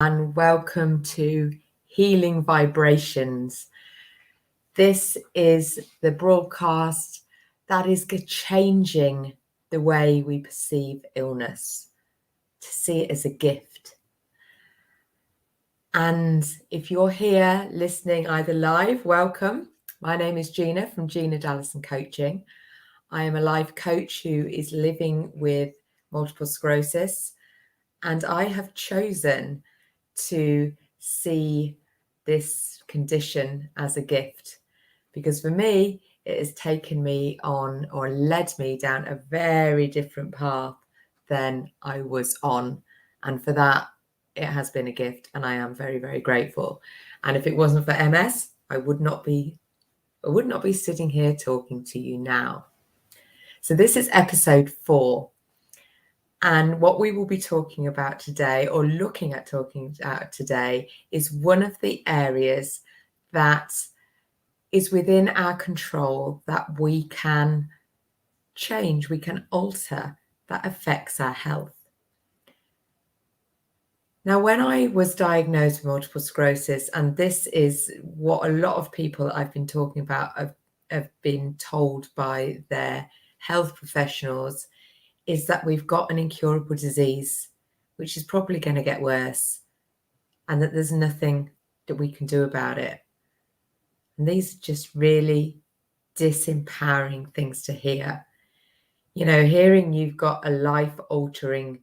And welcome to Healing Vibrations. This is the broadcast that is changing the way we perceive illness, to see it as a gift. And if you're here listening either live, welcome. My name is Gina from Gina Dallison Coaching. I am a life coach who is living with multiple sclerosis, and I have chosen to see this condition as a gift, because for me it has taken me on or led me down a very different path than I was on, and for that it has been a gift, and I am very, very grateful. And if it wasn't for MS, I would not be sitting here talking to you now. So this is episode 4. And what we will be talking about today, or looking at talking about today, is one of the areas that is within our control, that we can change, we can alter, that affects our health. Now, when I was diagnosed with multiple sclerosis, and this is what a lot of people I've been talking about have been told by their health professionals, is that we've got an incurable disease, which is probably going to get worse, and that there's nothing that we can do about it. And these are just really disempowering things to hear. You know, hearing you've got a life-altering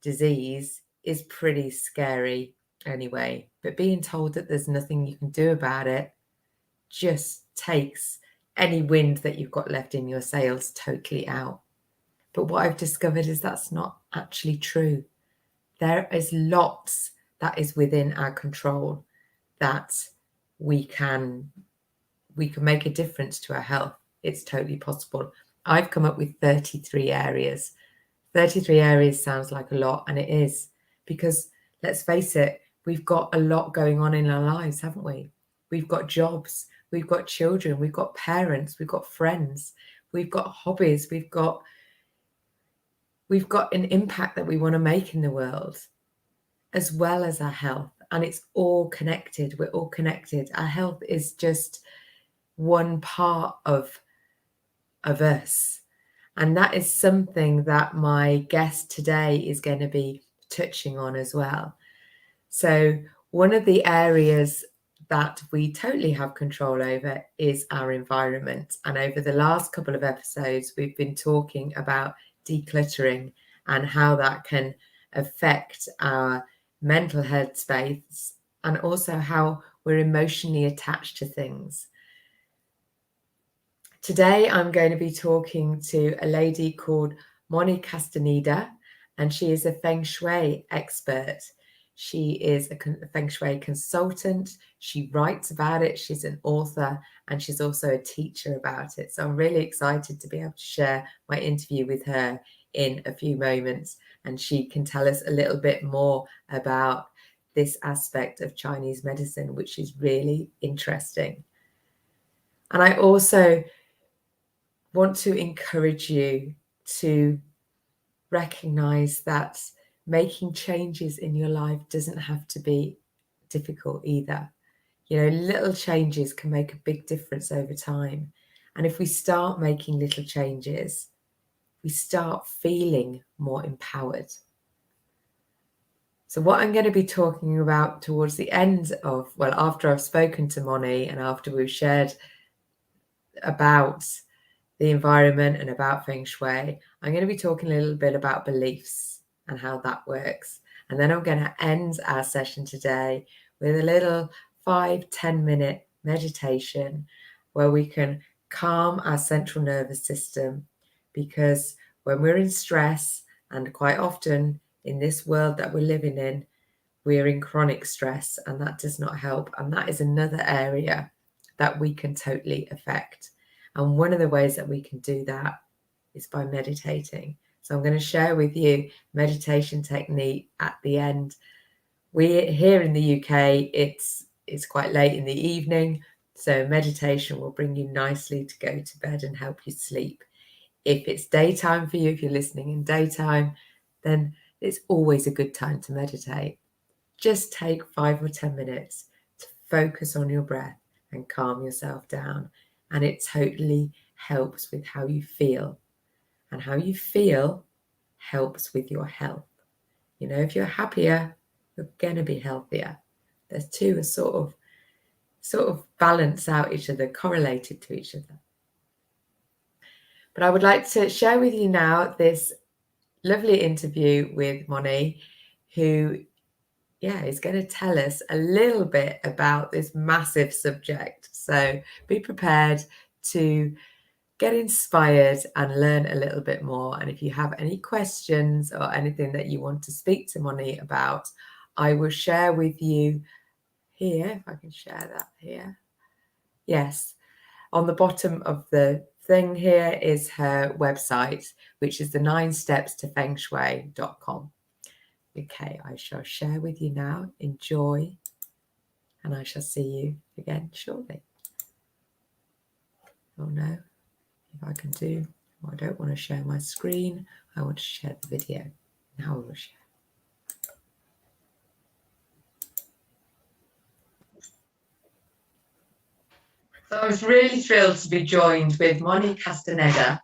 disease is pretty scary anyway, but being told that there's nothing you can do about it just takes any wind that you've got left in your sails totally out. But what I've discovered is that's not actually true. There is lots that is within our control, that we can make a difference to our health. It's totally possible. I've come up with 33 areas. 33 areas sounds like a lot, and it is, because let's face it, we've got a lot going on in our lives, haven't we? We've got jobs, we've got children, we've got parents, we've got friends, we've got hobbies, we've got an impact that we want to make in the world, as well as our health. And it's all connected. We're all connected. Our health is just one part of us. And that is something that my guest today is going to be touching on as well. So one of the areas that we totally have control over is our environment. And over the last couple of episodes, we've been talking about decluttering and how that can affect our mental health space, and also how we're emotionally attached to things. Today I'm going to be talking to a lady called Moni Castaneda, and she is a Feng Shui expert. She is a Feng Shui consultant. She writes about it. She's an author, and she's also a teacher about it. So I'm really excited to be able to share my interview with her in a few moments, and she can tell us a little bit more about this aspect of Chinese medicine, which is really interesting. And I also want to encourage you to recognize that making changes in your life doesn't have to be difficult either. You know, little changes can make a big difference over time. And if we start making little changes, we start feeling more empowered. So what I'm going to be talking about towards the end of, well, after I've spoken to Moni and after we've shared about the environment and about Feng Shui, I'm going to be talking a little bit about beliefs and how that works. And then I'm going to end our session today with a little 5-10 minute meditation where we can calm our central nervous system, because when we're in stress, and quite often in this world that we're living in, we're in chronic stress, and that does not help. And that is another area that we can totally affect. And one of the ways that we can do that is by meditating. So I'm going to share with you meditation technique at the end. We here in the UK, it's quite late in the evening, so meditation will bring you nicely to go to bed and help you sleep. If it's daytime for you, if you're listening in daytime, then it's always a good time to meditate. just take 5 or 10 minutes to focus on your breath and calm yourself down. And it totally helps with how you feel. And how you feel helps with your health. You know, if you're happier, you're going to be healthier. There's two are sort of balance out each other, correlated to each other. But I would like to share with you now this lovely interview with Moni, who is going to tell us a little bit about this massive subject. So be prepared to get inspired and learn a little bit more. And if you have any questions or anything that you want to speak to Moni about, I will share with you here, if I can share that here. Yes, on the bottom of the thing here is her website, which is the 9 steps to fengshui.com. Okay, I shall share with you now. Enjoy, and I shall see you again shortly. Oh no, if I can do, I don't want to share my screen. I want to share the video. Now I will share. So I was really thrilled to be joined with Moni Castaneda,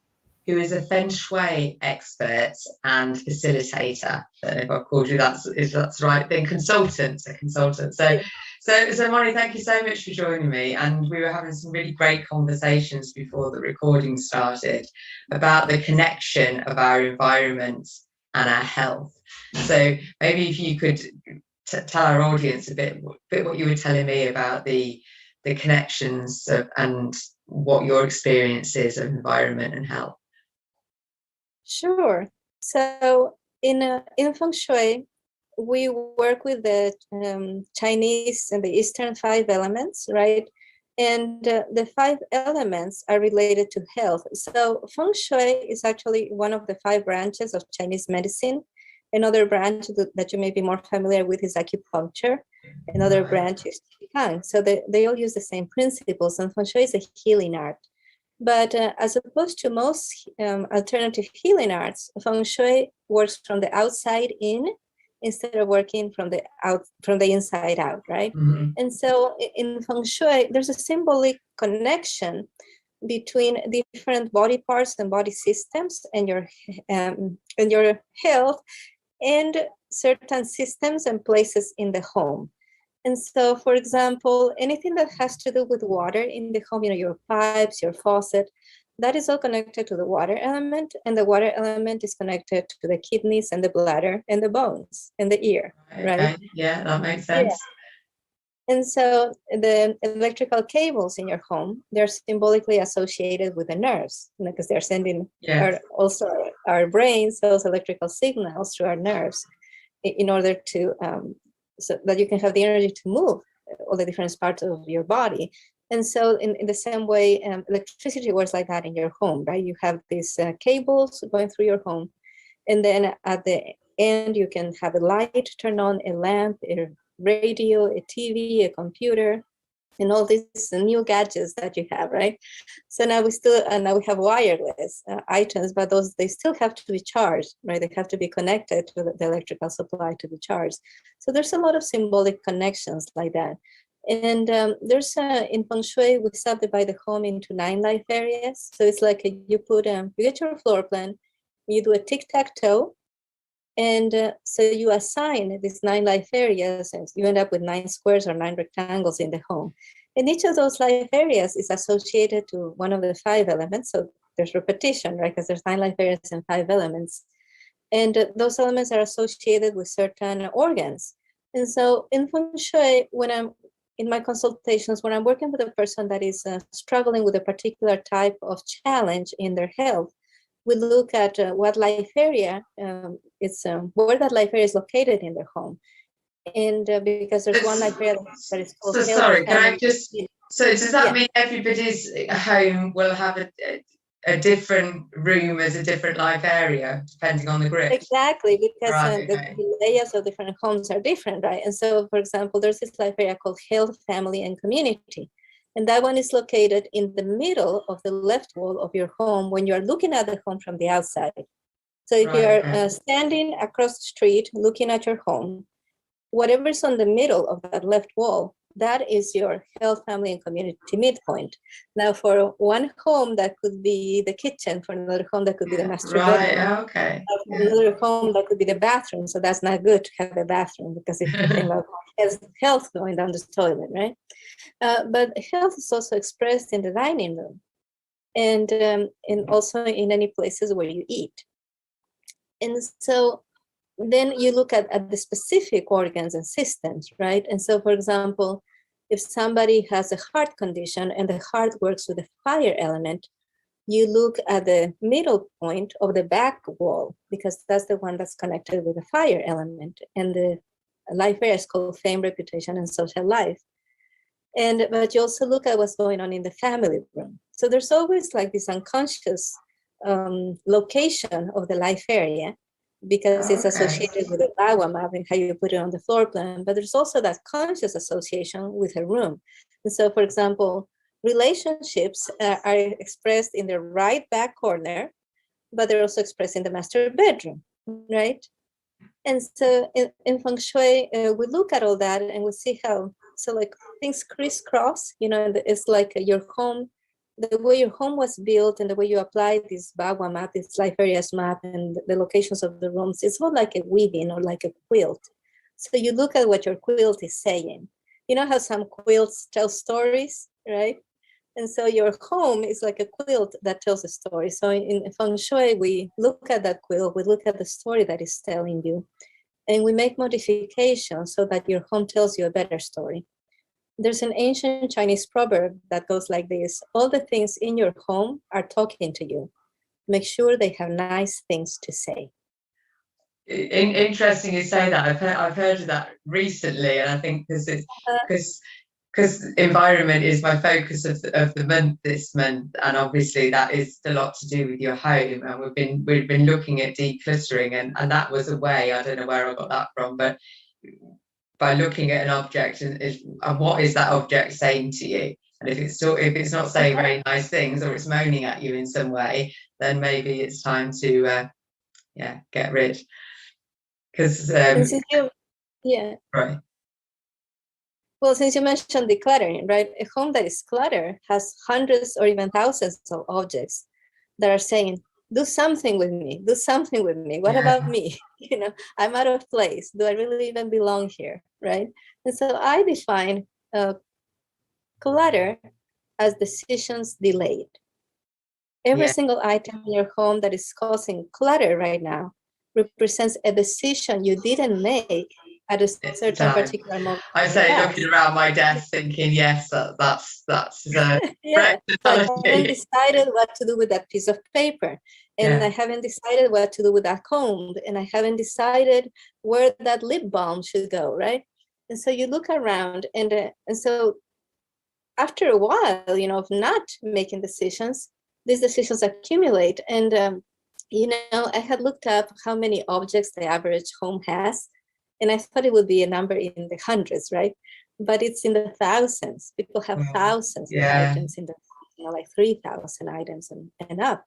who is a Feng Shui expert and facilitator. I don't know if I've called you that's the right thing. Consultant. So Moni, thank you so much for joining me. And we were having some really great conversations before the recording started about the connection of our environment and our health. So maybe if you could tell our audience a bit what you were telling me about the connections and what your experience is of environment and health. Sure. So in Feng Shui, we work with the Chinese and the Eastern 5 elements, right? And the 5 elements are related to health. So Feng Shui is actually one of the 5 branches of Chinese medicine. Another branch that you may be more familiar with is acupuncture. Another branch is Qigong. So they all use the same principles, and Feng Shui is a healing art. But as opposed to most alternative healing arts, Feng Shui works from the outside in instead of working from the inside out, right? Mm-hmm. And so in Feng Shui, there's a symbolic connection between different body parts and body systems and your health and certain systems and places in the home. And so, for example, anything that has to do with water in the home, your pipes, your faucet, that is all connected to the water element. And the water element is connected to the kidneys and the bladder and the bones and the ear, right? Yeah, that makes sense. Yeah. And so the electrical cables in your home, they're symbolically associated with the nerves, because they're sending also our brains those electrical signals through our nerves in order to so that you can have the energy to move all the different parts of your body. And so in the same way, electricity works like that in your home, right? You have these cables going through your home. And then at the end, you can have a light turn on, a lamp, a radio, a TV, a computer, and all these new gadgets that you have, right? So now we have wireless items, but they still have to be charged, right? They have to be connected to the electrical supply to be charged. So there's a lot of symbolic connections like that. And there's in Feng Shui, we subdivide the home into 9 life areas. So it's like you get your floor plan, you do a tic-tac-toe, and so you assign these 9 life areas, and you end up with 9 squares or 9 rectangles in the home. And each of those life areas is associated to one of the 5 elements. So there's repetition, right? Because there's 9 life areas and 5 elements. And those elements are associated with certain organs. And so in Feng Shui, when I'm in my consultations, when I'm working with a person that is struggling with a particular type of challenge in their health, we look at what life area where that life area is located in their home. And because there's one life area that is called health. Sorry, can I just, so does that mean everybody's home will have a different room as a different life area, depending on the grid? Exactly, because the layers of different homes are different, right? And so, for example, there's this life area called health, family, and community. And that one is located in the middle of the left wall of your home when you're looking at the home from the outside. So if you're standing across the street looking at your home, whatever's on the middle of that left wall, that is your health, family, and community midpoint. Now, for one home, that could be the kitchen. For another home, that could be the master bedroom. Okay. For another home, that could be the bathroom. So that's not good to have a bathroom, because if you think about health going down the toilet, right? But health is also expressed in the dining room, and also in any places where you eat. And so then you look at the specific organs and systems, right? And so, for example, if somebody has a heart condition and the heart works with the fire element, you look at the middle point of the back wall, because that's the one that's connected with the fire element. And the life area is called fame, reputation, and social life. But you also look at what's going on in the family room. So there's always like this unconscious location of the life area, because it's associated with the Bawa map and how you put it on the floor plan. But there's also that conscious association with a room. And so, for example, relationships are expressed in the right back corner, but they're also expressed in the master bedroom, right? And so in Feng Shui, we look at all that and we see how, so like things crisscross, it's like your home, the way your home was built and the way you apply this Bawa map, this life areas map, and the locations of the rooms, it's more like a weaving or like a quilt. So you look at what your quilt is saying. You know how some quilts tell stories, right? And so your home is like a quilt that tells a story. So in Feng Shui, we look at that quilt, we look at the story that is telling you, and we make modifications so that your home tells you a better story. There's an ancient Chinese proverb that goes like this: all the things in your home are talking to you. Make sure they have nice things to say. Interesting you say that. I've heard of that recently, and I think because environment is my focus of the month this month, and obviously that is a lot to do with your home. And we've been looking at decluttering, and that was a way. I don't know where I got that from, but by looking at an object and what is that object saying to you, and if it's not saying very nice things, or it's moaning at you in some way, then maybe it's time to get rid. Because right. Well, since you mentioned decluttering, right? A home that is cluttered has hundreds or even thousands of objects that are saying, do something with me, do something with me. What about me? I'm out of place. Do I really even belong here, right? And so I define clutter as decisions delayed. Every single item in your home that is causing clutter right now represents a decision you didn't make at a certain particular moment. I say looking around my desk thinking, yes, that's yeah. So I haven't decided what to do with that piece of paper, and I haven't decided what to do with that comb, and I haven't decided where that lip balm should go, right? And so you look around, and so after a while, of not making decisions, these decisions accumulate. And I had looked up how many objects the average home has, and I thought it would be a number in the hundreds, right? But it's in the thousands. People have thousands of items in the, like 3,000 items and up.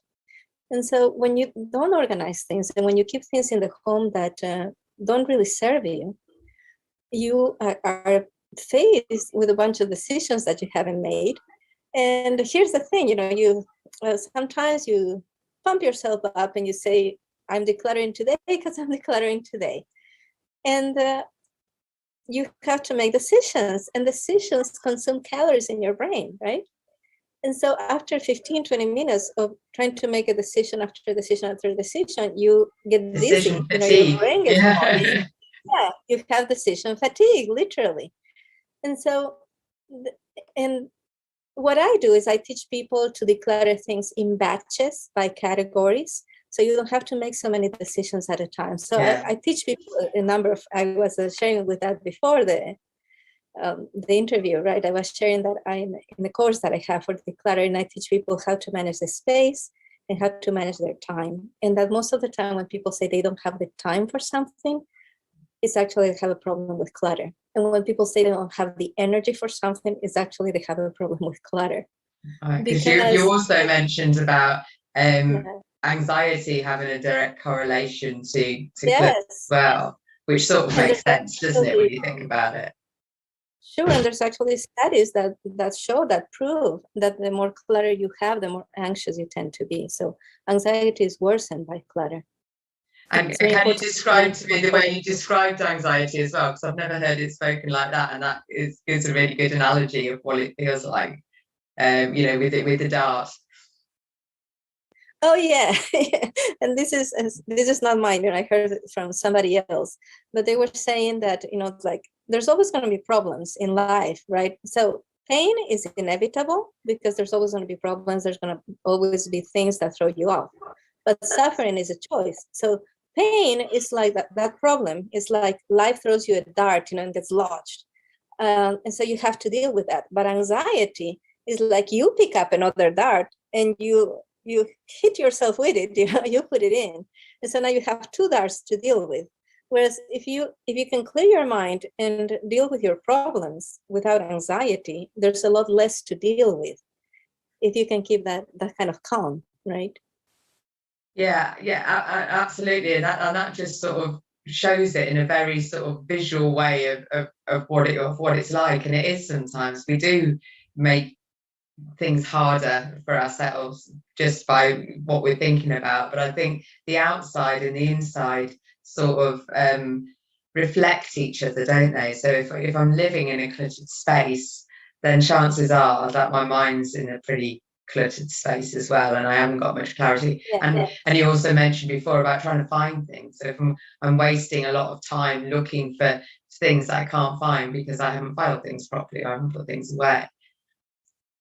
And so when you don't organize things, and when you keep things in the home that don't really serve you, you are faced with a bunch of decisions that you haven't made. And here's the thing, sometimes you pump yourself up and you say, I'm decluttering today because I'm decluttering today. And you have to make decisions, and decisions consume calories in your brain, right? And so after 15, 20 minutes of trying to make a decision after decision after decision, you get dizzy. Your brain gets foggy. Yeah, you have decision fatigue, literally. And so, and what I do is I teach people to declutter things in batches by categories. So you don't have to make so many decisions at a time. So I teach people a number of, I was sharing with that before the interview, right? I was sharing that in the course that I have for decluttering, I teach people how to manage the space and how to manage their time. And that most of the time when people say they don't have the time for something, it's actually they have a problem with clutter. And when people say they don't have the energy for something, it's actually they have a problem with clutter. Because you also mentioned about anxiety having a direct correlation to clutter as well. which sort of makes sense, doesn't it, when you think about it? Sure, and there's actually studies that prove that the more clutter you have, the more anxious you tend to be. So anxiety is worsened by clutter. And can you describe to me the way you described anxiety as well? Because I've never heard it spoken like that, and that is a really good analogy of what it feels like, with the dart. Oh yeah, and this is not mine. I heard it from somebody else, but they were saying that like there's always going to be problems in life, right? So pain is inevitable because there's always going to be problems. There's going to always be things that throw you off, but suffering is a choice. So pain is like that problem is like life throws you a dart, and gets lodged, and so you have to deal with that. But anxiety is like you pick up another dart and you hit yourself with it, you put it in, and so now you have two darts to deal with. Whereas if you can clear your mind and deal with your problems without anxiety, there's a lot less to deal with if you can keep that kind of calm, right? Yeah, absolutely, and that just sort of shows it in a very sort of visual way of what it's like. And it is, sometimes we do make things harder for ourselves just by what we're thinking about, but I think the outside and the inside sort of reflect each other, don't they? So if I'm living in a cluttered space, then chances are that my mind's in a pretty cluttered space as well, and I haven't got much clarity. And you also mentioned before about trying to find things. So if I'm wasting a lot of time looking for things that I can't find because I haven't filed things properly, or I haven't put things away.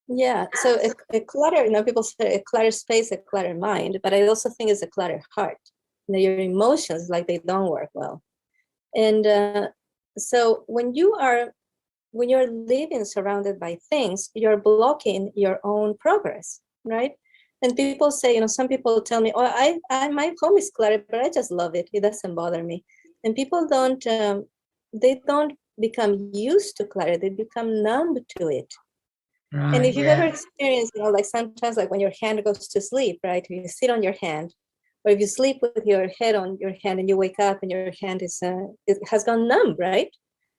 Yeah, so a clutter, people say a cluttered space, a cluttered mind, but I also think it's a cluttered heart. Your emotions, like, they don't work well. And so when you're living surrounded by things, you're blocking your own progress, right? And people say, some people tell me, oh, I my home is cluttered, but I just love it. It doesn't bother me. And people they don't become used to clutter. They become numb to it. Right, and if you've ever experienced, like sometimes, like when your hand goes to sleep, right? If you sit on your hand, or if you sleep with your head on your hand and you wake up and your hand it has gone numb, right?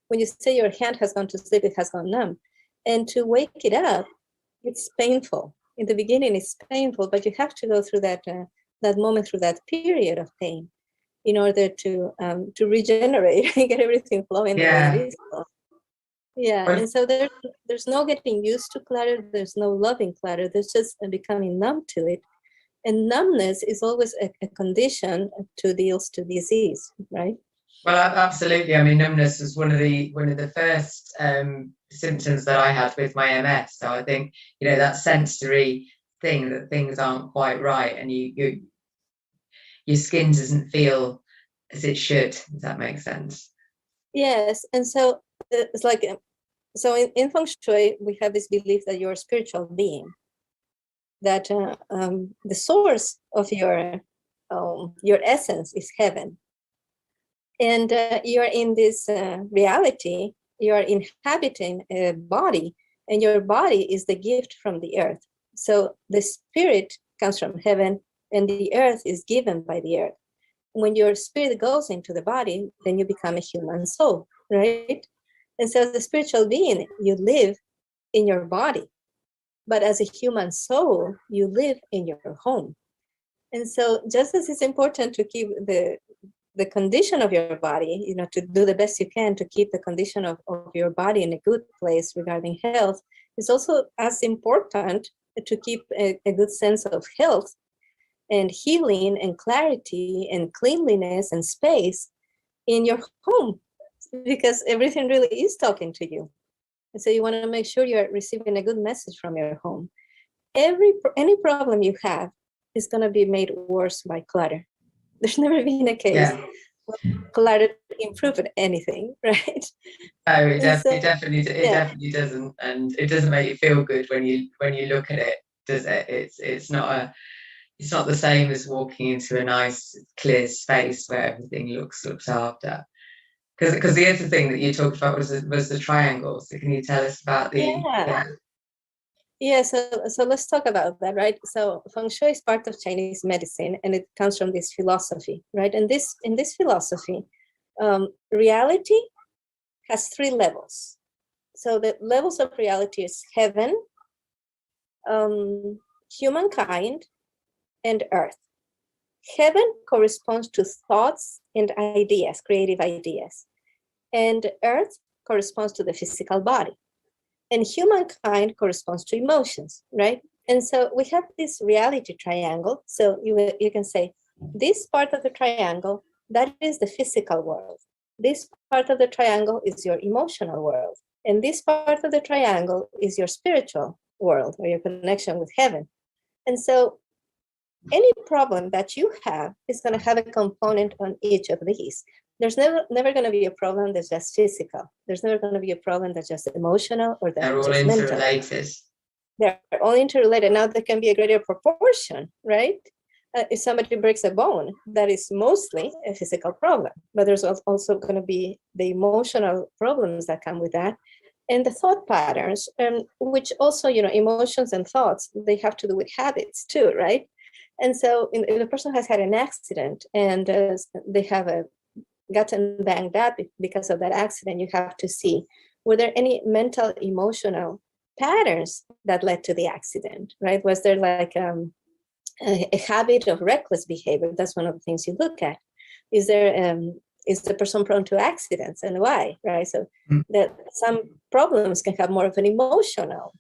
When you say your hand has gone to sleep, it has gone numb. And to wake it up, it's painful. In the beginning, it's painful, but you have to go through that moment, through that period of pain, in order to regenerate and get everything flowing the way it is. Yeah, and so there's no getting used to clutter. There's no loving clutter. There's just becoming numb to it. And numbness is always a condition to deal to disease, right? Well, absolutely. I mean, numbness was one of the first symptoms that I had with my MS. So I think, that sensory thing, that things aren't quite right, and your skin doesn't feel as it should. Does that make sense? Yes, and so it's like, so in Feng Shui, we have this belief that you're a spiritual being, that the source of your essence is heaven, and you're in this reality. You're inhabiting a body, and your body is the gift from the earth. So the spirit comes from heaven, and the earth is given by the earth. When your spirit goes into the body, then you become a human soul, right? And so as a spiritual being, you live in your body, but as a human soul, you live in your home. And so just as it's important to keep the condition of your body, to do the best you can to keep the condition of your body in a good place regarding health, it's also as important to keep a good sense of health and healing and clarity and cleanliness and space in your home, because everything really is talking to you. And so you want to make sure you're receiving a good message from your home. Any problem you have is going to be made worse by clutter. There's never been a case where clutter improved anything, right? Oh, it definitely doesn't, and it doesn't make you feel good when you look at it, does it? It's not the same as walking into a nice clear space where everything looks after. Because the other thing that you talked about was the triangles. So can you tell us about the so let's talk about that, right? So Feng Shui is part of Chinese medicine, and it comes from this philosophy, right? And in this philosophy, reality has 3 levels. So the levels of reality is heaven, humankind, and earth. Heaven corresponds to thoughts and ideas, creative ideas. And earth corresponds to the physical body. And humankind corresponds to emotions, right? And so we have this reality triangle. So you can say, this part of the triangle, that is the physical world. This part of the triangle is your emotional world. And this part of the triangle is your spiritual world, or your connection with heaven. And so any problem that you have is going to have a component on each of these. There's never going to be a problem that's just physical. There's never going to be a problem that's just emotional or that's just mental. They're all interrelated. They're all interrelated. Now there can be a greater proportion, right? If somebody breaks a bone, that is mostly a physical problem. But there's also going to be the emotional problems that come with that. And the thought patterns, which also, emotions and thoughts, they have to do with habits too, right? And so if the person has had an accident and they have gotten banged up because of that accident, you have to see, were there any mental, emotional patterns that led to the accident, right? Was there like a habit of reckless behavior? That's one of the things you look at. Is the person prone to accidents, and why, right? So that some problems can have more of an emotional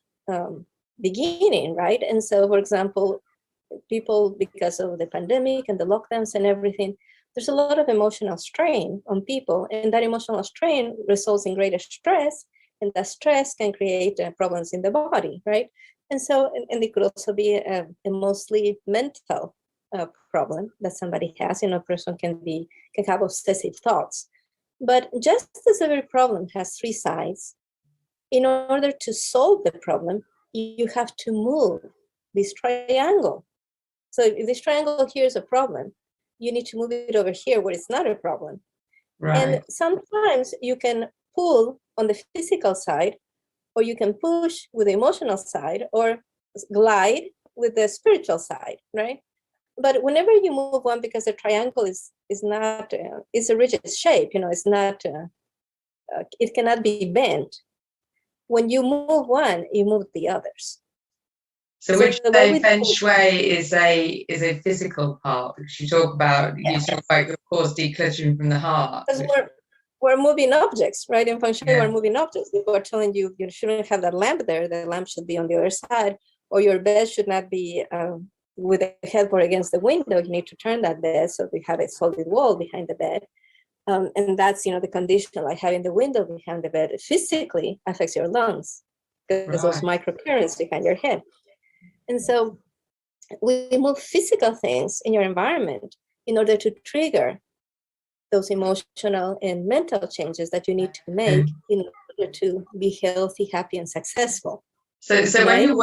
beginning, right? And so, for example, people, because of the pandemic and the lockdowns and everything, there's a lot of emotional strain on people, and that emotional strain results in greater stress, and that stress can create problems in the body, right? And so, and it could also be a mostly mental problem that somebody has. A person can have obsessive thoughts. But just as every problem has 3 sides, in order to solve the problem, you have to move this triangle. So if this triangle here is a problem, you need to move it over here where it's not a problem. Right. And sometimes you can pull on the physical side, or you can push with the emotional side, or glide with the spiritual side, right? But whenever you move one, because the triangle is not, it's a rigid shape, it's not, it cannot be bent. When you move one, you move the others. So which say Feng Shui is a physical part, because you talk about, of course, decluttering from the heart. We're moving objects, right? In Feng Shui, we're moving objects. People are telling you shouldn't have that lamp there. The lamp should be on the other side, or your bed should not be with the headboard against the window. You need to turn that bed so we have a solid wall behind the bed. And that's, the condition, like having the window behind the bed physically affects your lungs, because those microcurrents behind your head. And so we move physical things in your environment in order to trigger those emotional and mental changes that you need to make in order to be healthy, happy, and successful. So when you're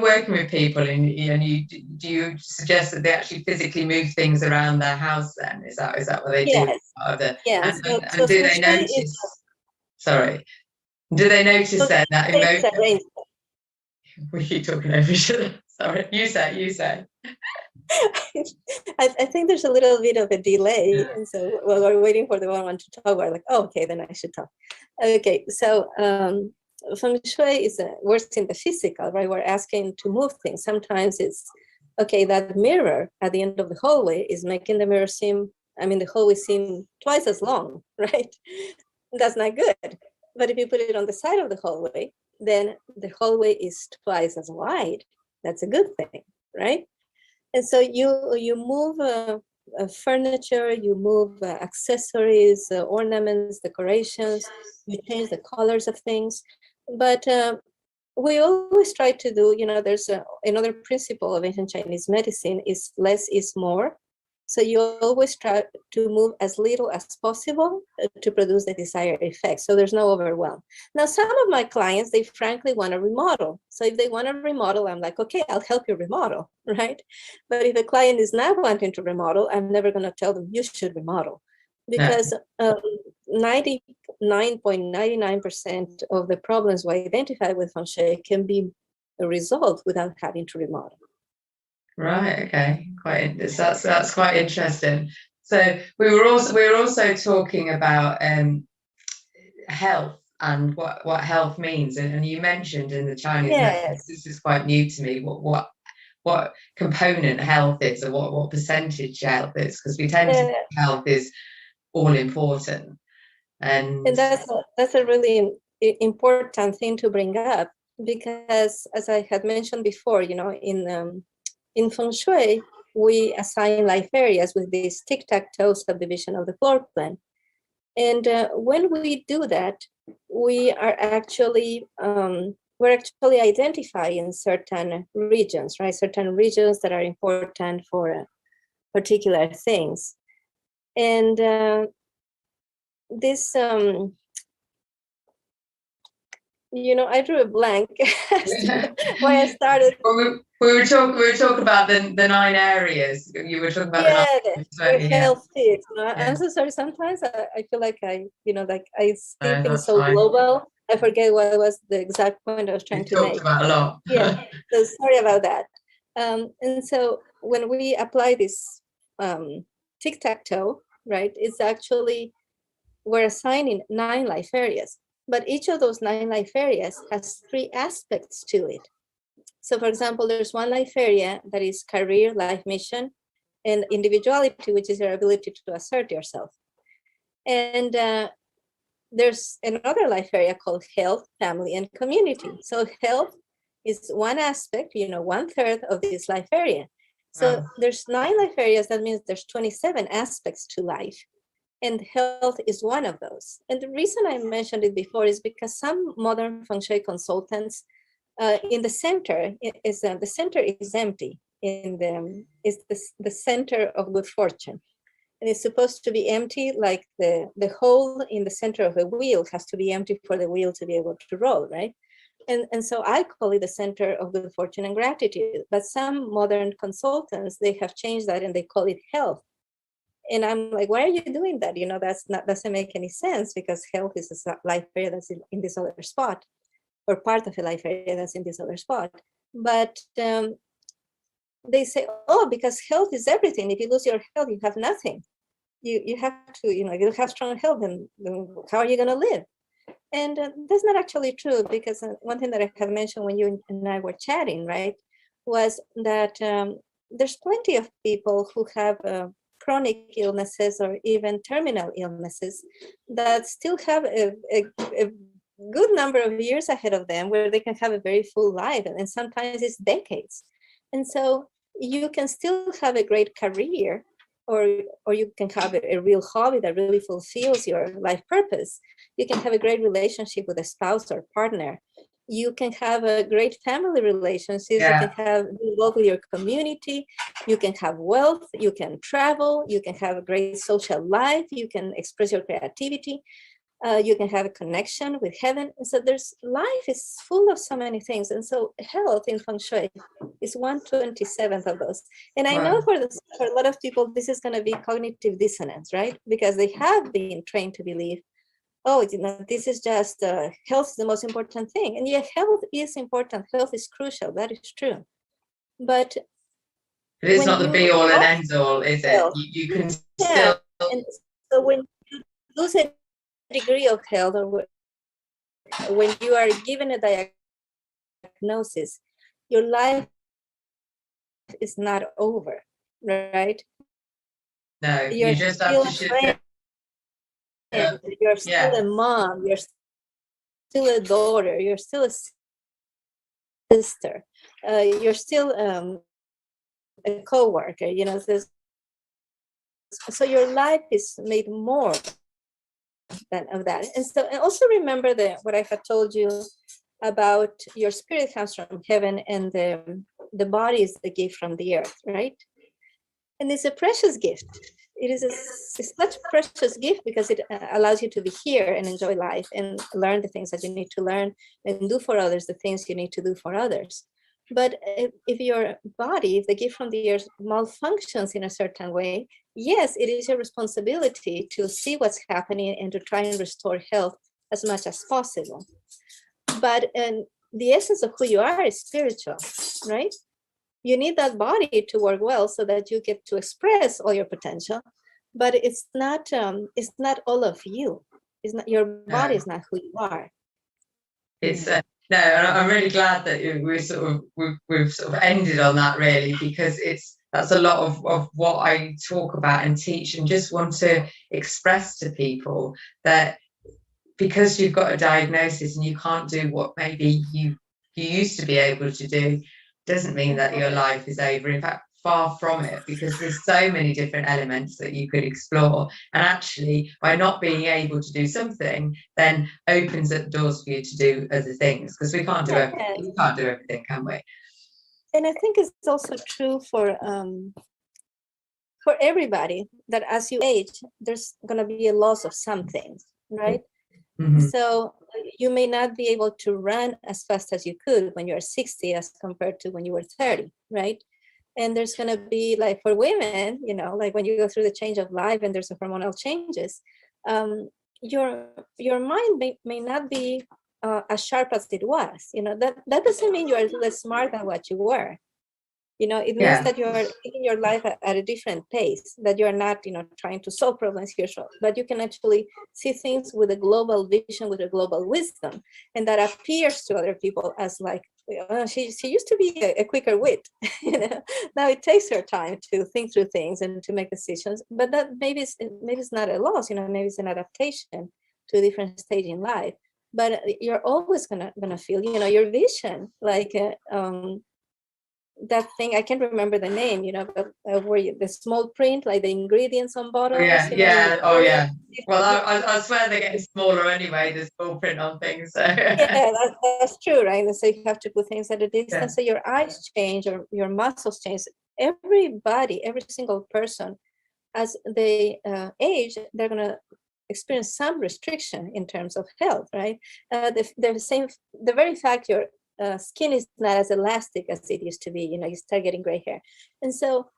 working with people, and do you suggest that they actually physically move things around their house? Then is that what they do? Yes. And do they notice? Sorry, do they notice then that emotion? We keep talking over each other. Sorry, you say. I think there's a little bit of a delay, and so while we're waiting for the one to talk, we're like, okay, then I should talk. Okay, so Feng Shui works in the physical, right? We're asking to move things. Sometimes it's, okay, that mirror at the end of the hallway is making the mirror the hallway seem twice as long, right? That's not good. But if you put it on the side of the hallway, then the hallway is twice as wide. That's a good thing, right? And so you move furniture, you move accessories, ornaments, decorations, you change the colors of things. But we always try to do, there's another principle of ancient Chinese medicine is less is more. So you always try to move as little as possible to produce the desired effect. So there's no overwhelm. Now, some of my clients, they frankly want to remodel. So if they want to remodel, I'm like, okay, I'll help you remodel, right? But if a client is not wanting to remodel, I'm never going to tell them you should remodel, because 99.99% of the problems we identify with Feng Shui can be resolved without having to remodel. Right. Okay. That's quite interesting. So we were also talking about health and what health means, and you mentioned in the Chinese medicine, this is quite new to me, what component health is, or what percentage health is, because we tend to think health is all important, and that's a really important thing to bring up, because as I had mentioned before, you know, in Feng Shui we assign life areas with this tic-tac-toe subdivision of the floor plan. And when we do that, we are actually we're actually identifying certain regions, right? Certain regions that are important for particular things. And this, you know, I drew a blank why I started. We were talking about the 9 areas. You were talking about the health tips. You know? I'm so sorry. Sometimes I feel like I see things so global. I forget what was the exact point I was trying to make. About a lot. So sorry about that. And so when we apply this tic-tac-toe, right, it's actually, we're assigning 9 life areas, but each of those 9 life areas has 3 aspects to it. So for example, there's one life area that is career, life mission, and individuality, which is your ability to assert yourself. And there's another life area called health, family, and community. So health is one aspect, you know, 1/3 of this life area. So there's 9 life areas. That means there's 27 aspects to life. And health is one of those. And the reason I mentioned it before is because some modern Feng Shui consultants, in the center is the center is empty. Is the center of good fortune, and it's supposed to be empty, like the hole in the center of a wheel has to be empty for the wheel to be able to roll, right? And so I call it the center of good fortune and gratitude. But some modern consultants, they have changed that and they call it health. And I'm like, why are you doing that? You know, doesn't make any sense, because health is a life area that's in this other spot, or part of a life area that's in this other spot. But they say, oh, because health is everything. If you lose your health, you have nothing. You have to, you know, you have strong health, and how are you going to live? And that's not actually true, because one thing that I have mentioned when you and I were chatting, right, was that there's plenty of people who have chronic illnesses or even terminal illnesses that still have a good number of years ahead of them where they can have a very full life, and sometimes it's decades. And so you can still have a great career, or you can have a real hobby that really fulfills your life purpose. You can have a great relationship with a spouse or partner. You can have a great family relationships. You can have involved with your community. You can have wealth. You can travel. You can have a great social life. You can express your creativity. You can have a connection with heaven. And so life is full of so many things. And so health in Feng Shui is 1/27th of those. And I know for a lot of people, this is going to be cognitive dissonance, right? Because they have been trained to believe, oh, you know, this is just health is the most important thing. And yet health is important. Health is crucial. That is true. But it's not the be all and end all, is it? You can still. And so when you lose a degree of health, or when you are given a diagnosis, your life is not over, right? No, you just have to shift. You're still a mom, you're still a daughter, you're still a sister, you're still a co-worker, you know. So your life is made more than of that. And so, and also remember what I had told you about your spirit comes from heaven, and the body is the gift from the earth, right? And it's a precious gift. It's such a precious gift because it allows you to be here and enjoy life and learn the things that you need to learn, and do for others the things you need to do for others. But if your body, if the gift from the earth malfunctions in a certain way, yes, it is your responsibility to see what's happening and to try and restore health as much as possible. But the essence of who you are is spiritual, right? You need that body to work well so that you get to express all your potential. but it's not all of you. It's not, your body is not who you are. It's no, and I'm really glad that we've sort of ended on that, really, because that's a lot of what I talk about and teach, and just want to express to people that because you've got a diagnosis and you can't do what maybe you used to be able to do, doesn't mean that your life is over. In fact, far from it, because there's so many different elements that you could explore, and actually by not being able to do something then opens up doors for you to do other things, because we can't do everything, can we? And I think it's also true for everybody, that as you age, there's going to be a loss of something, right? Mm-hmm. So you may not be able to run as fast as you could when you're 60 as compared to when you were 30, right? And there's going to be, like, for women, you know, like when you go through the change of life and there's a hormonal changes, your mind may not be as sharp as it was. You know, that doesn't mean you are less smart than what you were. You know, it means that you are taking your life at a different pace, that you're not, you know, trying to solve problems yourself, but you can actually see things with a global vision, with a global wisdom. And that appears to other people as like, she used to be a quicker wit. You know, now it takes her time to think through things and to make decisions, but that maybe it's not a loss, you know, maybe it's an adaptation to a different stage in life. But you're always gonna feel, you know, your vision, like that thing, I can't remember the name, you know, but where the small print, like the ingredients on bottles. Well, I swear they're getting smaller anyway, the small print on things. So. Yeah, that's true, right? And so you have to put things at a distance. So your eyes change, or your muscles change. Everybody, every single person, as they age, they're going to experience some restriction in terms of health, right? The very fact your skin is not as elastic as it used to be, you know, you start getting gray hair. And so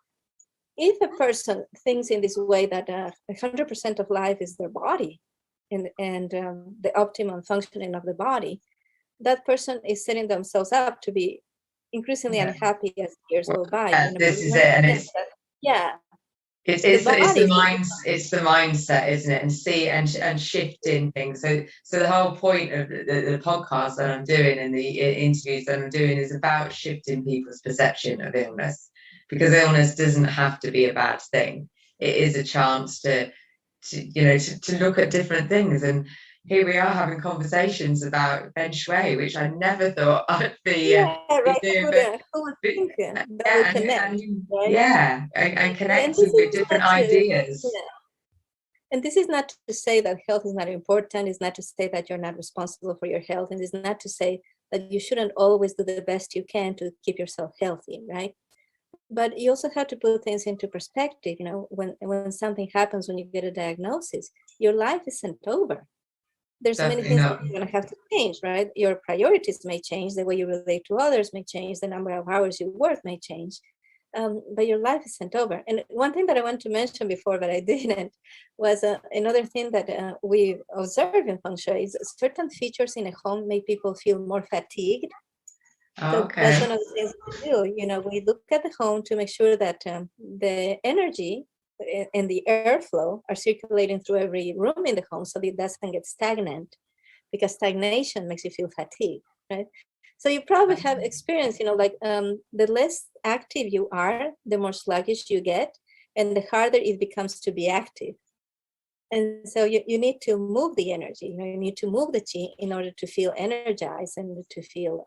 if a person thinks in this way that 100% of life is their body and the optimum functioning of the body, that person is setting themselves up to be increasingly unhappy as years go by. You know? This is it. And it's, It's the mindset, isn't it? And see and shifting things. So the whole point of the podcast that I'm doing and the interviews that I'm doing is about shifting people's perception of illness, because illness doesn't have to be a bad thing. It is a chance to look at different things. And here we are having conversations about Feng Shui, which I never thought I'd be doing. And connecting with different ideas. And this is not to say that health is not important. It's not to say that you're not responsible for your health. And it's not to say that you shouldn't always do the best you can to keep yourself healthy, right? But you also have to put things into perspective. You know, when something happens, when you get a diagnosis, your life isn't over. There's many things that you're going to have to change, right? Your priorities may change, the way you relate to others may change, the number of hours you work may change, but your life isn't over. And one thing that I want to mention before, but I didn't, was another thing that we observe in Feng Shui is certain features in a home make people feel more fatigued. So that's one of the things we do. You know, we look at the home to make sure that the energy and the airflow are circulating through every room in the home, so that it doesn't get stagnant, because stagnation makes you feel fatigued, right? So you probably have experience, you know, like the less active you are, the more sluggish you get, and the harder it becomes to be active. And so you need to move the energy, you know, you need to move the chi in order to feel energized and to feel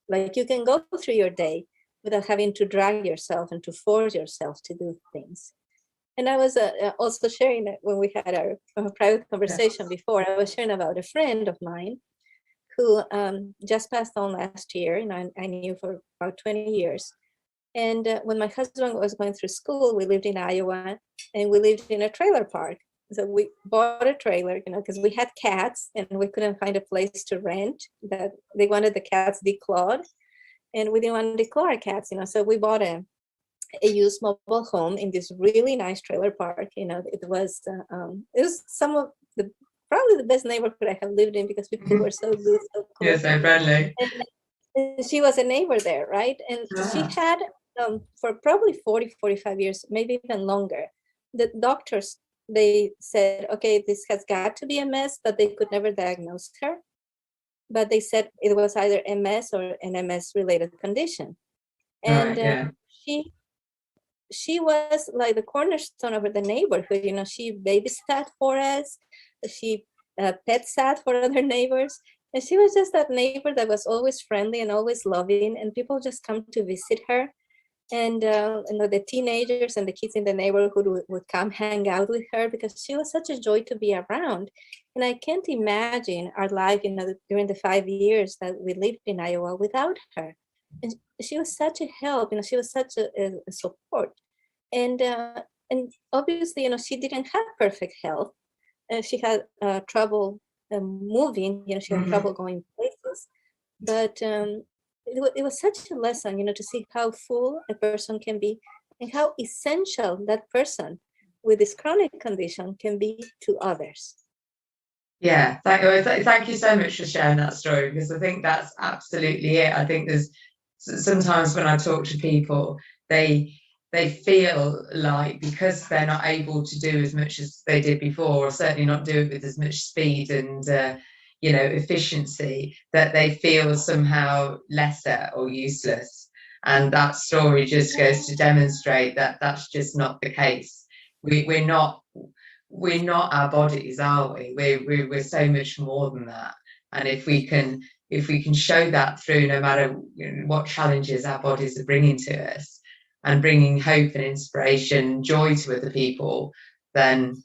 like you can go through your day without having to drag yourself and to force yourself to do things. And I was also sharing that when we had our private conversation before, I was sharing about a friend of mine who just passed on last year. You know, I knew for about 20 years. And when my husband was going through school, we lived in Iowa, and we lived in a trailer park. So we bought a trailer, you know, because we had cats and we couldn't find a place to rent. That they wanted the cats declawed, and we didn't want to declaw our cats, you know. So we bought a used mobile home in this really nice trailer park. You know, it was some of the probably the best neighborhood I have lived in, because people were so good, so cool. Yeah, so friendly. And she was a neighbor there, right? And she had for probably 40, 45 years, maybe even longer, the doctors, they said, okay, this has got to be a MS, but they could never diagnose her. But they said it was either MS or an MS-related condition. And she was like the cornerstone of the neighborhood. You know, she babysat for us. She pet sat for other neighbors. And she was just that neighbor that was always friendly and always loving. And people just come to visit her. And the teenagers and the kids in the neighborhood would come hang out with her because she was such a joy to be around. And I can't imagine our life, you know, during the 5 years that we lived in Iowa without her. And she was such a help, you know, she was such a support. And obviously, you know, she didn't have perfect health. She had trouble moving, you know, she had trouble going places. But it was such a lesson, you know, to see how full a person can be and how essential that person with this chronic condition can be to others. Yeah, thank you so much for sharing that story, because I think that's absolutely it. I think there's sometimes when I talk to people, they feel like because they're not able to do as much as they did before, or certainly not do it with as much speed and efficiency, that they feel somehow lesser or useless. And that story just goes to demonstrate that that's just not the case. We're not our bodies, are we? We're so much more than that. And if we can show that through, no matter what challenges our bodies are bringing to us, and bringing hope and inspiration, joy to other people, then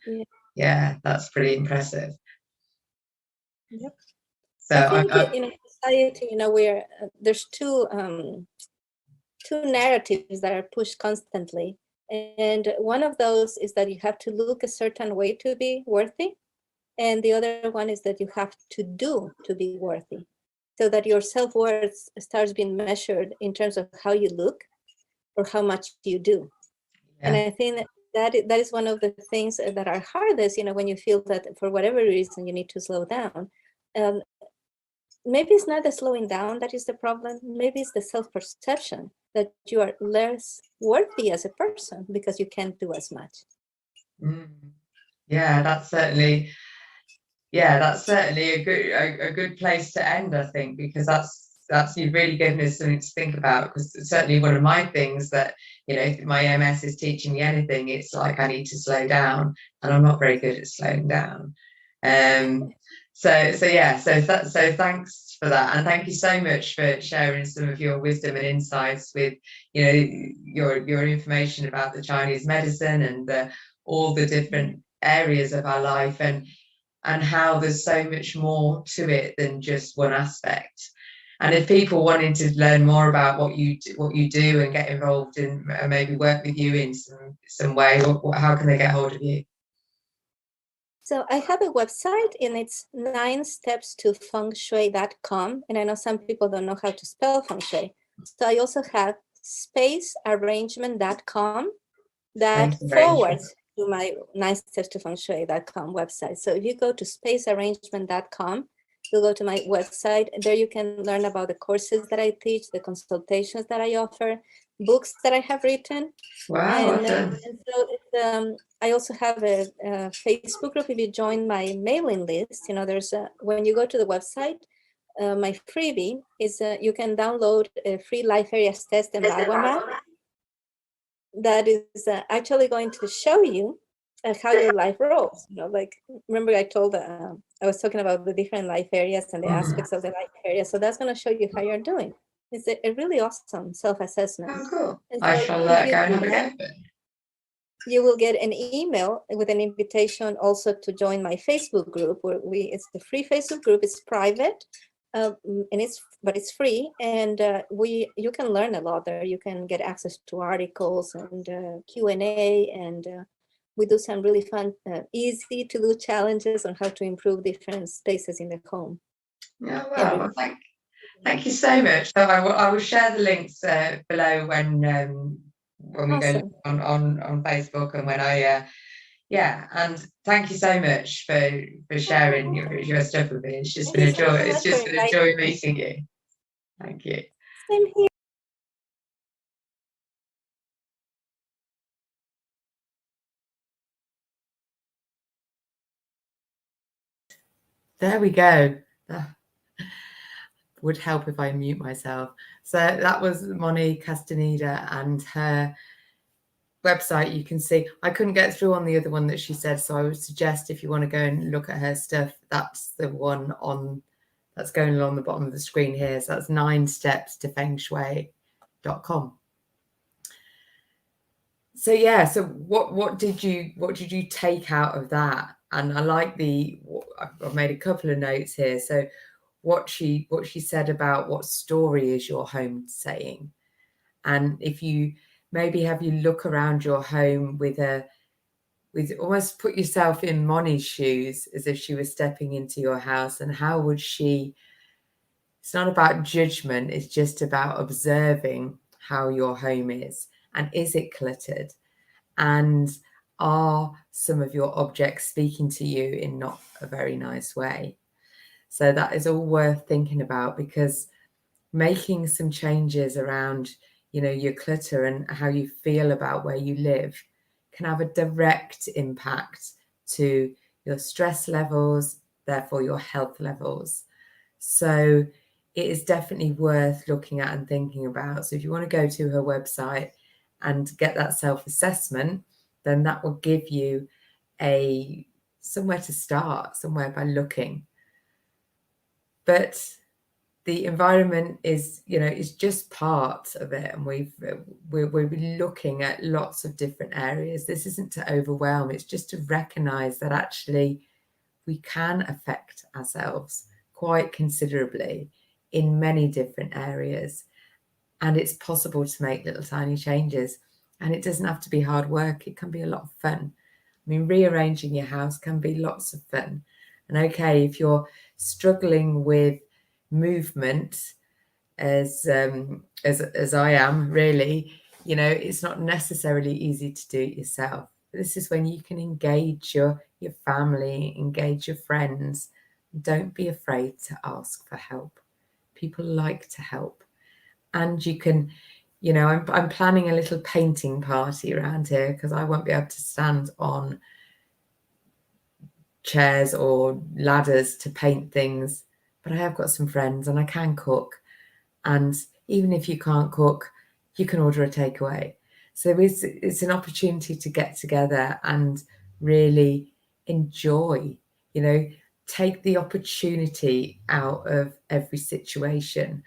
that's pretty impressive. Yep. So I think in society, you know, where there's two narratives that are pushed constantly. And one of those is that you have to look a certain way to be worthy. And the other one is that you have to do to be worthy. So that your self-worth starts being measured in terms of how you look or how much you do. Yeah. And I think that is one of the things that are hardest, you know, when you feel that for whatever reason you need to slow down. Maybe it's not the slowing down that is the problem. Maybe it's the self-perception that you are less worthy as a person because you can't do as much. Yeah, that's certainly a good place to end, I think, because that's you've really given us something to think about. Because certainly one of my things that, you know, if my MS is teaching me anything, it's like I need to slow down, and I'm not very good at slowing down. So thanks for that, and thank you so much for sharing some of your wisdom and insights with, you know, your information about the Chinese medicine and all the different areas of our life, and how there's so much more to it than just one aspect. And if people wanted to learn more about what you do and get involved in, and maybe work with you in some way, how can they get hold of you? So I have a website, and it's 9stepstofengshui.com. And I know some people don't know how to spell feng shui. So I also have spacearrangement.com that forwards to my 9stepstofengshui.com website. So if you go to spacearrangement.com, you'll go to my website. There you can learn about the courses that I teach, the consultations that I offer, books that I have written. Wow. And so I also have a Facebook group. If you join my mailing list, you know, there's when you go to the website, my freebie is you can download a free life areas test and map that is actually going to show you how your life rolls. You know, like, remember I told I was talking about the different life areas and the aspects of the life area. So that's going to show you how you're doing. It's a really awesome self-assessment. Oh, cool. So I shall go and have a go. You will get an email with an invitation also to join my Facebook group, where it's the free Facebook group. It's private, and it's free, and you can learn a lot there. You can get access to articles and Q&A, and we do some really fun, easy to do challenges on how to improve different spaces in the home. Yeah, well, thank you so much. So I will share the links below when we go on Facebook, and when I and thank you so much for sharing your stuff with me. It's just been a joy. It's just been a joy meeting you. Thank you. Same here. There we go. That would help if I mute myself. So that was Moni Castaneda, and her website, you can see. I couldn't get through on the other one that she said, so I would suggest if you want to go and look at her stuff, that's the one on that's going along the bottom of the screen here. So that's 9 steps to fengshui.com. So yeah, so what did you take out of that? And I like I've made a couple of notes here. So what she said about what story is your home saying, and if you maybe have you look around your home with almost put yourself in Moni's shoes as if she was stepping into your house, and how would she? It's not about judgment, it's just about observing how your home is, and is it cluttered, and are some of your objects speaking to you in not a very nice way? So that is all worth thinking about, because making some changes around, your clutter and how you feel about where you live can have a direct impact to your stress levels, therefore your health levels. So it is definitely worth looking at and thinking about. So if you want to go to her website and get that self-assessment, then that will give you somewhere to start, somewhere by looking. But the environment is just part of it, and we're looking at lots of different areas. This isn't to overwhelm, it's just to recognize that actually we can affect ourselves quite considerably in many different areas, and it's possible to make little tiny changes, and it doesn't have to be hard work. It can be a lot of fun. I mean, rearranging your house can be lots of fun. And okay, if you're struggling with movement as I am, really, it's not necessarily easy to do it yourself. This is when you can engage your family, engage your friends. Don't be afraid to ask for help. People like to help. And you can, I'm planning a little painting party around here, because I won't be able to stand on chairs or ladders to paint things, but I have got some friends and I can cook. And even if you can't cook, you can order a takeaway. So it's an opportunity to get together and really enjoy, take the opportunity out of every situation.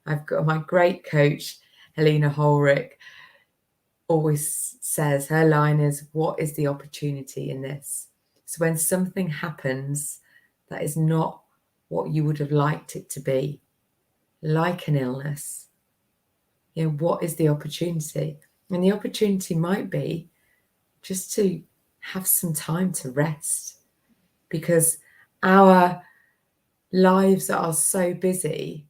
I've got my great coach, Helena Holrick, always says, her line is, what is the opportunity in this? So when something happens that is not what you would have liked it to be, like an illness, what is the opportunity? And the opportunity might be just to have some time to rest, because our lives are so busy,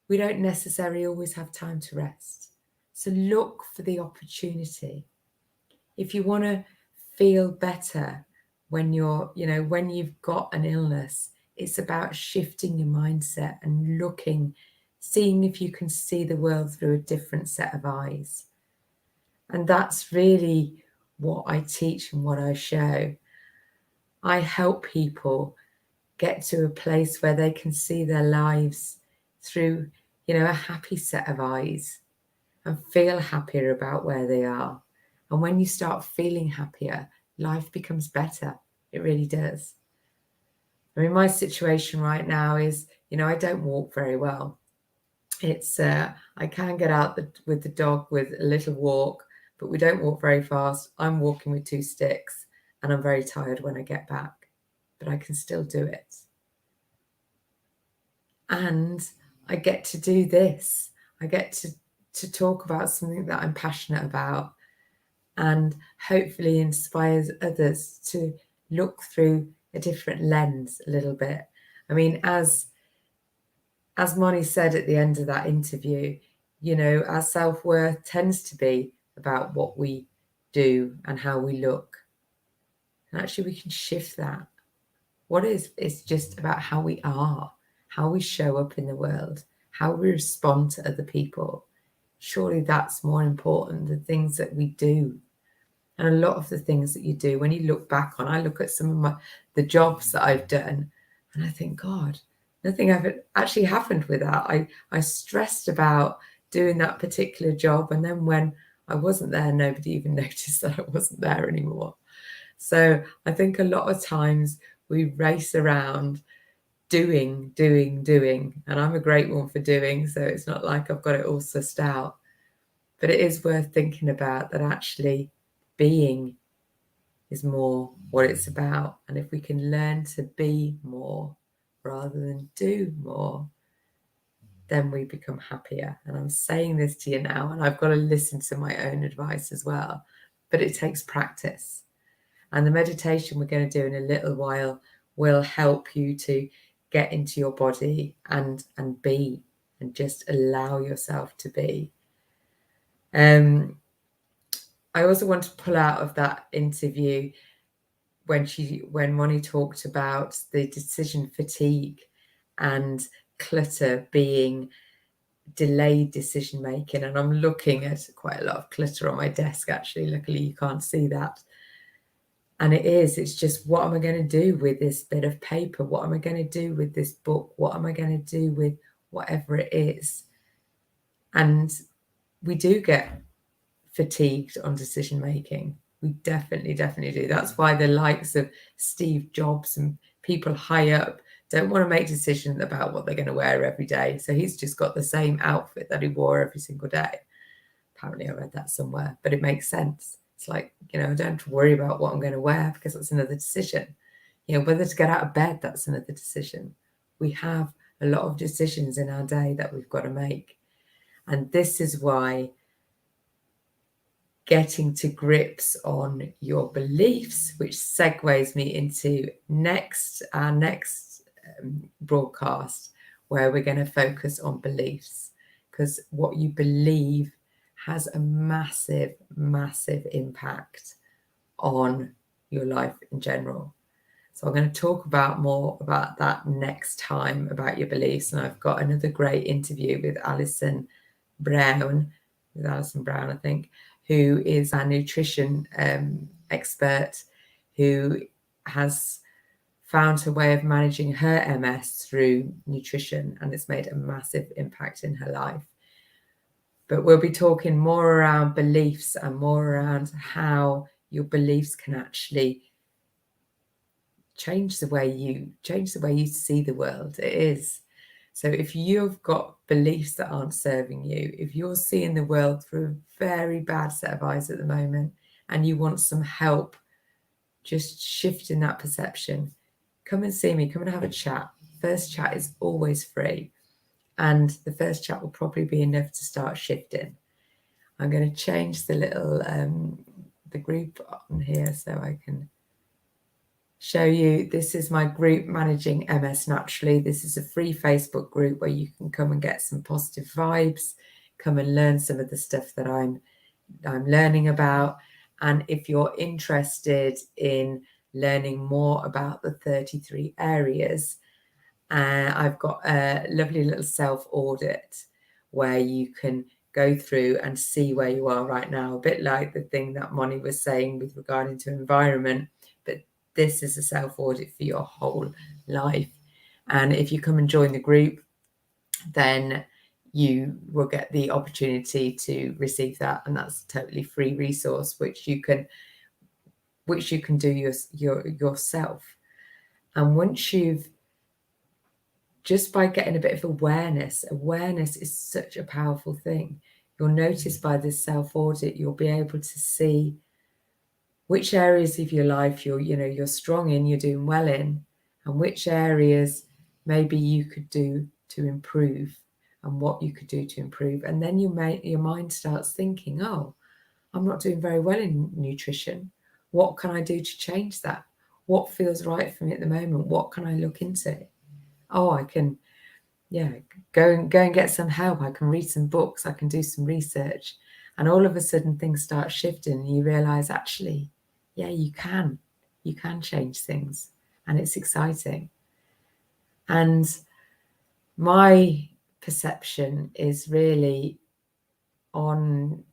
we don't necessarily always have time to rest. So look for the opportunity. If you want to feel better when when you've got an illness, it's about shifting your mindset and seeing if you can see the world through a different set of eyes. And that's really what I teach and what I show. I help people get to a place where they can see their lives through, a happy set of eyes, and feel happier about where they are. And when you start feeling happier, life becomes better. It really does. I mean, my situation right now is, I don't walk very well. It's I can get out with the dog with a little walk, but we don't walk very fast. I'm walking with 2 sticks, and I'm very tired when I get back, but I can still do it. And I get to do this. I get to talk about something that I'm passionate about, and hopefully inspires others to look through a different lens a little bit. I mean, as Moni said at the end of that interview, our self-worth tends to be about what we do and how we look. And actually we can shift that. It's just about how we are, how we show up in the world, how we respond to other people. Surely that's more important than things that we do. And a lot of the things that you do, when you look back on, I look at some of the jobs that I've done, And I think, God, nothing ever actually happened with that. I stressed about doing that particular job. And then when I wasn't there, nobody even noticed that I wasn't there anymore. So I think a lot of times we race around doing. And I'm a great one for doing. So it's not like I've got it all sussed out. But it is worth thinking about that actually being is more what it's about. And if we can learn to be more rather than do more, then we become happier. And I'm saying this to you now, and I've got to listen to my own advice as well. But it takes practice. And the meditation we're going to do in a little while will help you to get into your body and be, and just allow yourself to be. I also want to pull out of that interview when Moni talked about the decision fatigue and clutter being delayed decision making. And I'm looking at quite a lot of clutter on my desk, actually. Luckily, you can't see that. And it's just, what am I going to do with this bit of paper? What am I going to do with this book? What am I going to do with whatever it is? And we do get fatigued on decision making. We definitely do. That's why the likes of Steve Jobs and people high up don't want to make decisions about what they're going to wear every day. So he's just got the same outfit that he wore every single day. Apparently I read that somewhere, but it makes sense. It's like, I don't have to worry about what I'm going to wear, because that's another decision. Whether to get out of bed, that's another decision. We have a lot of decisions in our day that we've got to make. And this is why getting to grips on your beliefs, which segues me into our next broadcast, where we're going to focus on beliefs, because what you believe has a massive impact on your life in general. So I'm going to talk more about that next time, about your beliefs. And I've got another great interview with Alison Brown, I think, who is our nutrition expert, who has found her way of managing her MS through nutrition, and it's made a massive impact in her life. But we'll be talking more around beliefs and more around how your beliefs can actually change the way you see the world. It is. So if you've got beliefs that aren't serving you, if you're seeing the world through a very bad set of eyes at the moment, and you want some help just shifting that perception, come and see me, come and have a chat. First chat is always free. And the first chat will probably be enough to start shifting. I'm going to change the little, the group on here so I can show you. This is my group, Managing MS Naturally. This is a free Facebook group where you can come and get some positive vibes, come and learn some of the stuff that I'm learning about. And if you're interested in learning more about the 33 areas, I've got a lovely little self-audit where you can go through and see where you are right now, a bit like the thing that Moni was saying with regarding to environment, but this is a self-audit for your whole life. And if you come and join the group, then you will get the opportunity to receive that, and that's a totally free resource which you can do yourself. And once you've, just by getting a bit of awareness is such a powerful thing. You'll notice by this self-audit, you'll be able to see which areas of your life you're strong in, you're doing well in, and which areas maybe you could do to improve, and what you could do to improve. And then your mind starts thinking, oh, I'm not doing very well in nutrition. What can I do to change that? What feels right for me at the moment? What can I look into? Oh, I can, go and get some help. I can read some books. I can do some research. And all of a sudden things start shifting, and you realize, actually, you can change things, and it's exciting. And my perception is really on,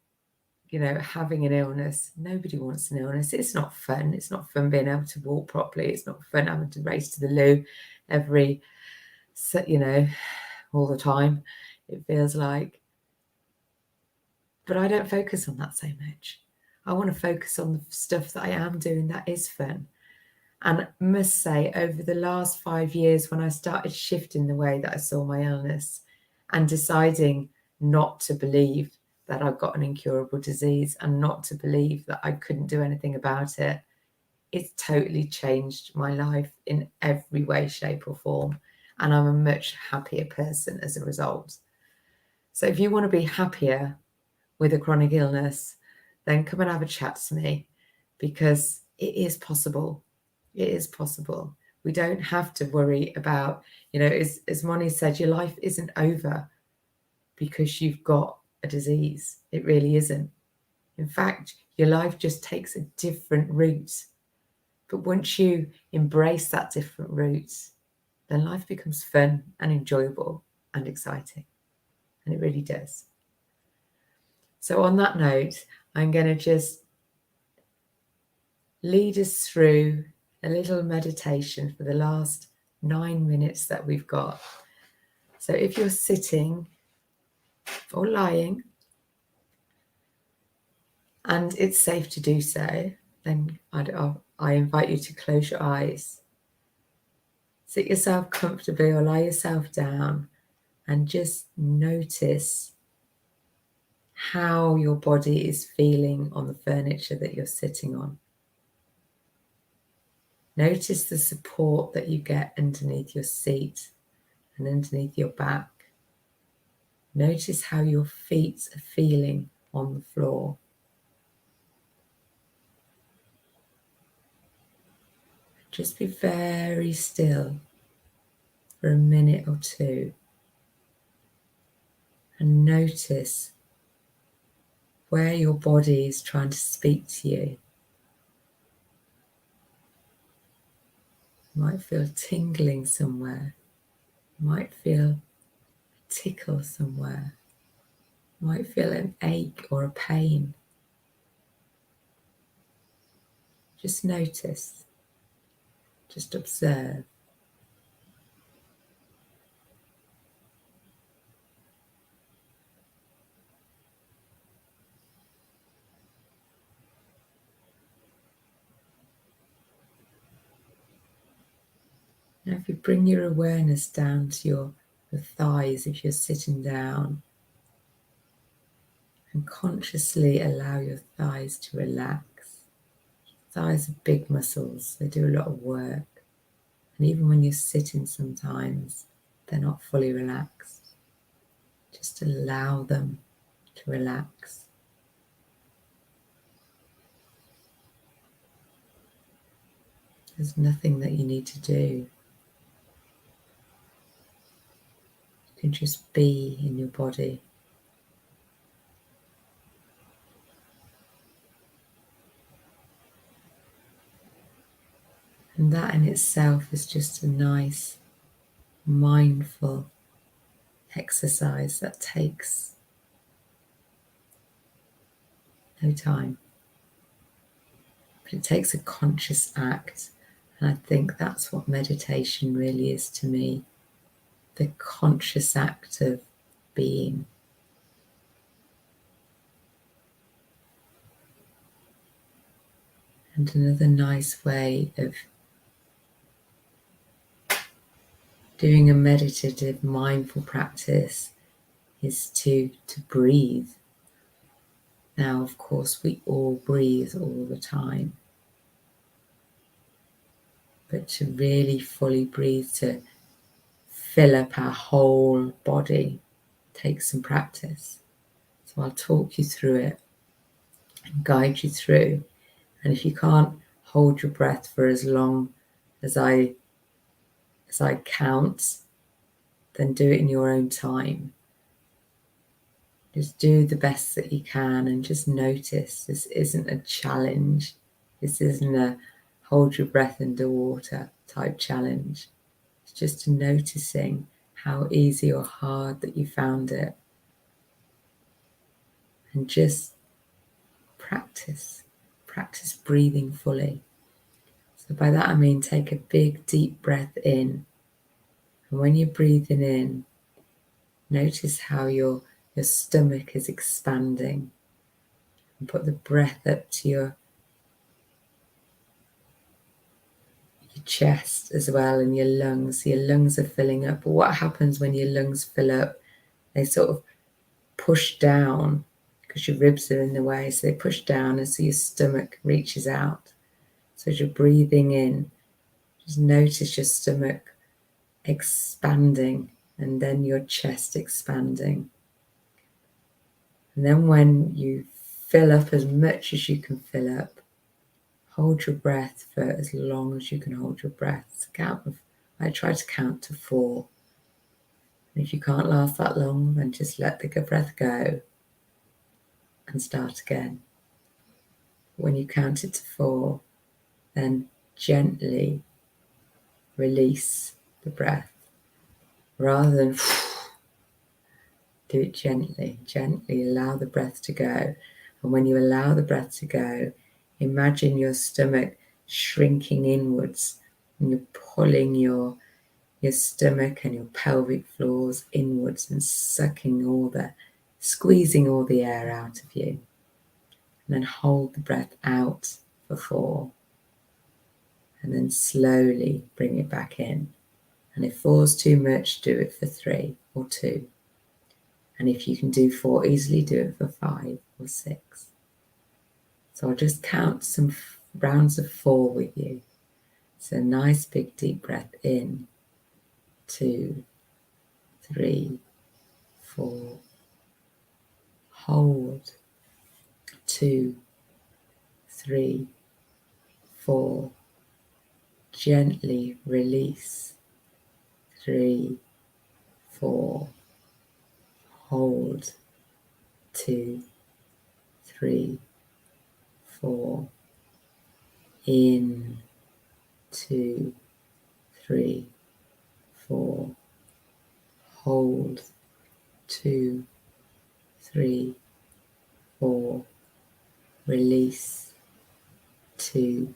having an illness. Nobody wants an illness. It's not fun. It's not fun being able to walk properly. It's not fun having to race to the loo. every, you know, all the time, it feels like. But I don't focus on that so much. I want to focus on the stuff that I am doing that is fun. And I must say, over the last 5 years, when I started shifting the way that I saw my illness and deciding not to believe that I've got an incurable disease and not to believe that I couldn't do anything about it, it's totally changed my life in every way, shape, or form. And I'm a much happier person as a result. So if you want to be happier with a chronic illness, then come and have a chat to me, because it is possible. It is possible. We don't have to worry about, you know, as Moni said, your life isn't over because you've got a disease. It really isn't. In fact, your life just takes a different route. But once you embrace that different route, then life becomes fun and enjoyable and exciting. And it really does. So on that note, I'm going to just lead us through a little meditation for the last 9 minutes that we've got. So if you're sitting or lying, and it's safe to do so, then I invite you to close your eyes. Sit yourself comfortably or lie yourself down and just notice how your body is feeling on the furniture that you're sitting on. Notice the support that you get underneath your seat and underneath your back. Notice how your feet are feeling on the floor. Just be very still for a minute or two and notice where your body is trying to speak to you. You might feel tingling somewhere. You might feel a tickle somewhere. You might feel an ache or a pain. Just notice. Just observe. Now if you bring your awareness down to your thighs if you're sitting down, and consciously allow your thighs to relax. Thighs are big muscles, they do a lot of work. And even when you're sitting sometimes, they're not fully relaxed. Just allow them to relax. There's nothing that you need to do. You can just be in your body. And that in itself is just a nice, mindful exercise that takes no time. But it takes a conscious act. And I think that's what meditation really is to me. The conscious act of being. And another nice way of doing a meditative, mindful practice is to breathe. Now, of course, we all breathe all the time. But to really fully breathe, to fill up our whole body, takes some practice. So I'll talk you through it and guide you through. And if you can't hold your breath for as long as I count, then do it in your own time. Just do the best that you can and just notice. This isn't a challenge. This isn't a hold your breath underwater type challenge. It's just noticing how easy or hard that you found it. And just practice breathing fully. So by that I mean take a big deep breath in And when you're breathing in, notice how your stomach is expanding. And put the breath up to your chest as well, and your lungs. Your lungs are filling up. But what happens when your lungs fill up? They sort of push down because your ribs are in the way. So they push down, and so your stomach reaches out. So as you're breathing in, just notice your stomach expanding and then your chest expanding. And then when you fill up as much as you can fill up, hold your breath for as long as you can hold your breath. I try to count to 4. And if you can't last that long, then just let the breath go and start again. When you count it to 4, then gently release the breath. Rather than do it gently. Gently allow the breath to go. And when you allow the breath to go, imagine your stomach shrinking inwards, and you're pulling your stomach and your pelvic floors inwards and squeezing all the air out of you. And then hold the breath out for 4. And then slowly bring it back in. And if 4's too much, do it for 3 or 2. And if you can do 4 easily, do it for 5 or 6. So I'll just count some rounds of 4 with you. So nice big deep breath in. 2, 3, 4. Hold. 2, 3, 4. Gently release. 3, 4. Hold. 2, 3, 4. In. 2, 3, 4. Hold. 2, 3, 4. Release. 2,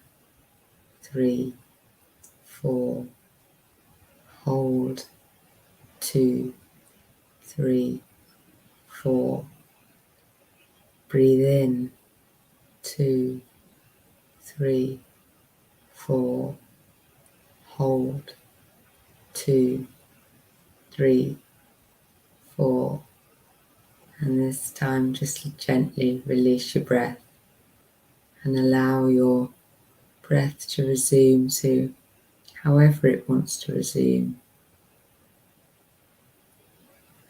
3, 4. Hold. 2, 3, 4. Breathe in. 2, 3, 4. Hold. 2, 3, 4. And this time just gently release your breath and allow your breath to resume to however it wants to resume.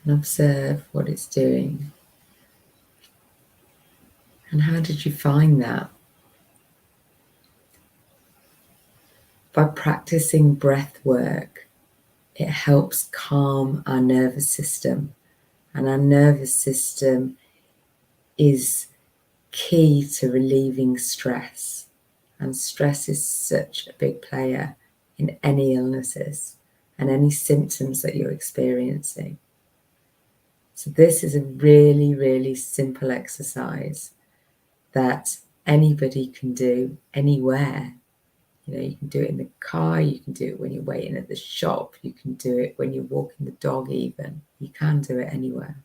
And observe what it's doing. And how did you find that? By practicing breath work, it helps calm our nervous system. And our nervous system is key to relieving stress. And stress is such a big player in any illnesses and any symptoms that you're experiencing. So this is a really, really simple exercise that anybody can do anywhere. You know, you can do it in the car, you can do it when you're waiting at the shop, you can do it when you're walking the dog even. You can do it anywhere.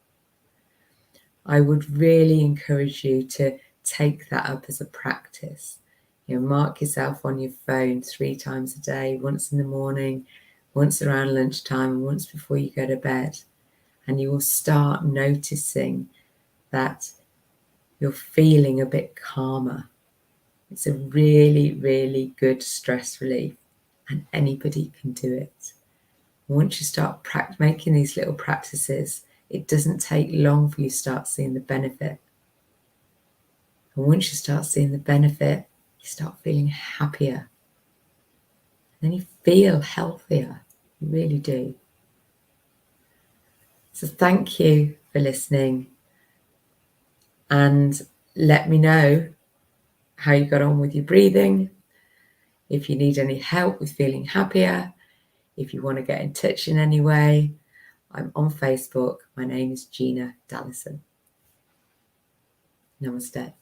I would really encourage you to take that up as a practice. You know, mark yourself on your phone 3 times a day, once in the morning, once around lunchtime, and once before you go to bed. And you will start noticing that you're feeling a bit calmer. It's a really, really good stress relief, and anybody can do it. Once you start making these little practices, it doesn't take long for you to start seeing the benefit. And once you start seeing the benefit, you start feeling happier. And then you feel healthier. You really do. So thank you for listening. And let me know how you got on with your breathing. If you need any help with feeling happier, if you want to get in touch in any way, I'm on Facebook. My name is Gina Dallison. Namaste.